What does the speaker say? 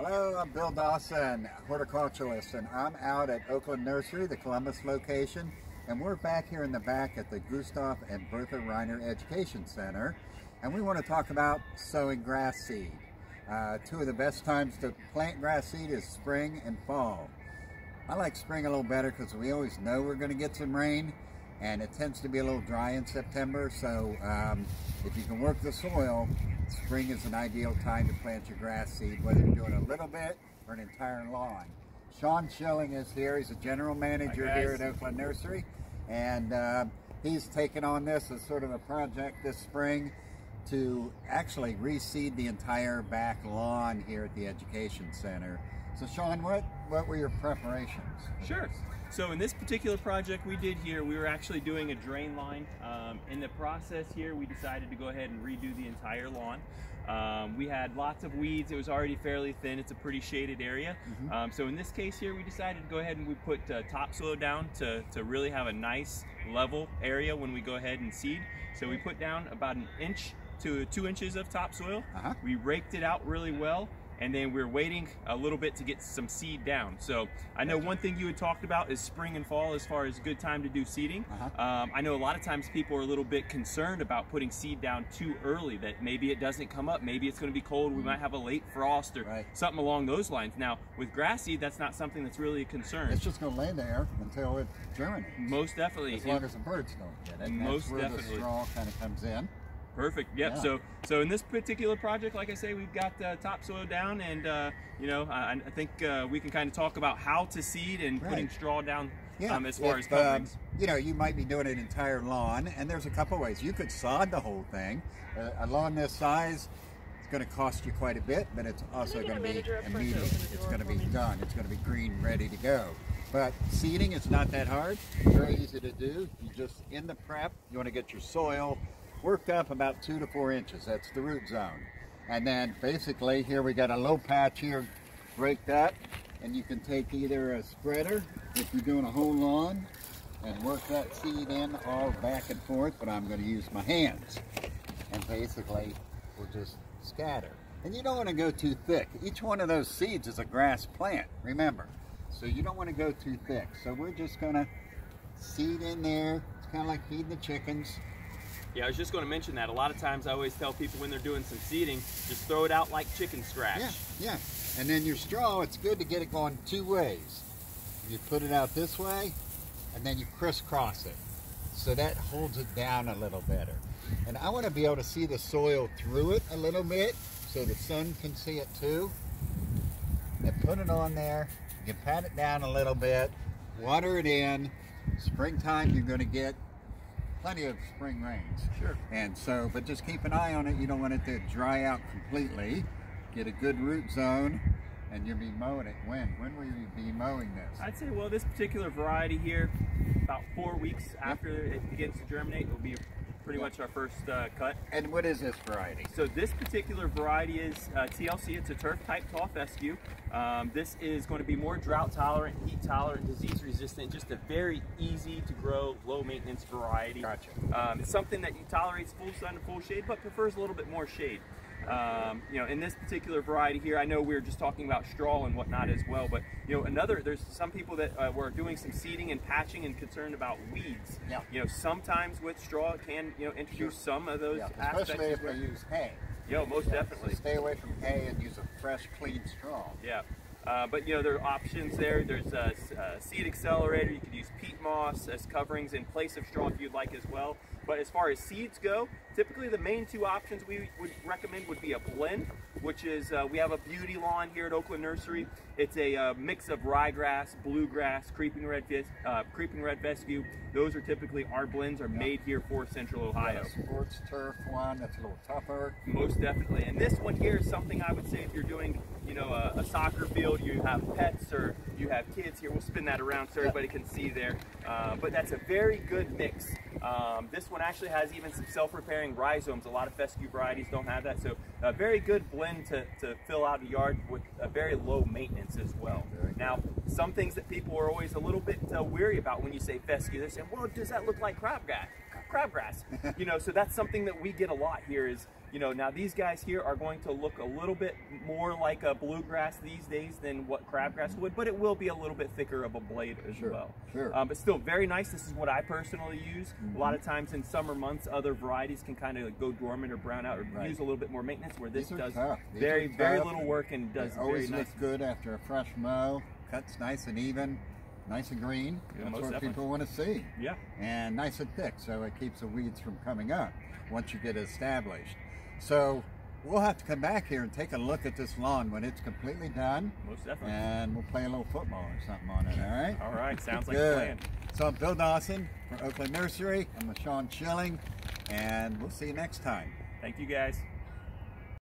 Hello, I'm Bill Dawson, horticulturalist, and I'm out at Oakland Nursery, the Columbus location, and we're back here in the back at the Gustav and Bertha Reiner Education Center, and we want to talk about sowing grass seed. Two of the best times to plant grass seed is spring and fall. I like spring a little better because we always know we're going to get some rain, and it tends to be a little dry in September, so if you can work the soil, spring is an ideal time to plant your grass seed, whether you're doing a little bit or an entire lawn. Sean Schilling is here. He's a general manager here at Oakland Nursery, and he's taken on this as sort of a project this spring to actually reseed the entire back lawn here at the Education Center. So Sean, what were your preparations? Sure. So in this particular project we did here, we were actually doing a drain line. In the process here, we decided to go ahead and redo the entire lawn. We had lots of weeds. It was already fairly thin. It's a pretty shaded area. So in this case here, we decided to go ahead and we put topsoil down to really have a nice level area when we go ahead and seed. So we put down about 1 inch to 2 inches of topsoil. We raked it out really well, and then we're waiting a little bit to get some seed down. So I know one thing you had talked about is spring and fall as far as good time to do seeding. I know a lot of times people are a little bit concerned about putting seed down too early, that maybe it doesn't come up, maybe it's gonna be cold, we might have a late frost or something along those lines. Now with grass seed, that's not something that's really a concern. It's just gonna lay there until it germinates. Most definitely. As long as the birds don't get it. Most that's where definitely. the straw kind of comes in. Perfect. Yep. Yeah. So in this particular project, like I say, we've got topsoil down, and you know, I think we can kind of talk about how to seed and putting straw down as far as coverings. You know, you might be doing an entire lawn, and there's a couple ways. You could sod the whole thing. A lawn this size, it's going to cost you quite a bit, but it's also going to be immediate. It's going to be done. It's going to be green, ready to go. But seeding is not that hard. Very easy to do. You just, in the prep, you want to get your soil worked up about 2 to 4 inches. That's the root zone. And then basically here we got a low patch here, break that, and you can take either a spreader if you're doing a whole lawn and work that seed in all back and forth, but I'm going to use my hands. And basically we'll just scatter. And you don't want to go too thick. Each one of those seeds is a grass plant, remember. So you don't want to go too thick. So we're just going to seed in there. It's kind of like feeding the chickens. Yeah, I was just going to mention that. A lot of times I always tell people when they're doing some seeding, just throw it out like chicken scratch. Yeah. And then your straw, it's good to get it going 2 ways. You put it out this way, and then you crisscross it. So that holds it down a little better. And I want to be able to see the soil through it a little bit, so the sun can see it too. And put it on there. You can pat it down a little bit, water it in. Springtime, you're going to get plenty of spring rains. Sure. And so, but just keep an eye on it. You don't want it to dry out completely. Get a good root zone, and you'll be mowing it. When will you be mowing this? I'd say, well, this particular variety here, about 4 weeks after it begins to germinate, will be pretty much our first cut. And what is this variety? So this particular variety is TLC. It's a turf type tall fescue. This is going to be more drought tolerant, heat tolerant, disease resistant, just a very easy to grow, low maintenance variety. Gotcha. It's something that tolerates full sun and full shade, but prefers a little bit more shade. You know, in this particular variety here, I know we were just talking about straw and whatnot as well, but you know, there's some people that were doing some seeding and patching and concerned about weeds. Yeah. You know, sometimes with straw it can, you know, introduce some of those aspects. Especially if they use hay. Yo, most definitely. So stay away from hay and use a fresh, clean straw. Yeah. But you know, there are options there. There's a seed accelerator. You could use peat moss as coverings in place of straw if you'd like as well. But as far as seeds go, typically the main 2 options we would recommend would be a blend, which is we have a beauty lawn here at Oakland Nursery. It's a mix of ryegrass, bluegrass, creeping red fescue. Those are typically our blends are made here for Central Ohio. Sports turf one that's a little tougher. Most definitely. And this one here is something I would say if you're doing, you know, a soccer field, you have pets or you have kids here. We'll spin that around so everybody can see there. But that's a very good mix. This one actually has even some self-repairing rhizomes. A lot of fescue varieties don't have that. So a very good blend to fill out a yard with a very low maintenance as well. Now, some things that people are always a little bit weary about when you say fescue, they're saying, well, does that look like crabgrass? crabgrass. You know, so that's something that we get a lot here is, you know, now these guys here are going to look a little bit more like a bluegrass these days than what crabgrass would, but it will be a little bit thicker of a blade as well. Sure. But still very nice. This is what I personally use. A lot of times in summer months, other varieties can kind of go dormant or brown out or use a little bit more maintenance, where this does very little work and does very nice. Always looks good after a fresh mow. Cuts nice and even. Nice and green. That's what people want to see. Yeah. And nice and thick, so it keeps the weeds from coming up once you get it established. So we'll have to come back here and take a look at this lawn when it's completely done. Most definitely. And we'll play a little football or something on it, all right? All right, sounds like a plan. So I'm Bill Dawson from Oakland Nursery. I'm with Sean Schilling, and we'll see you next time. Thank you, guys.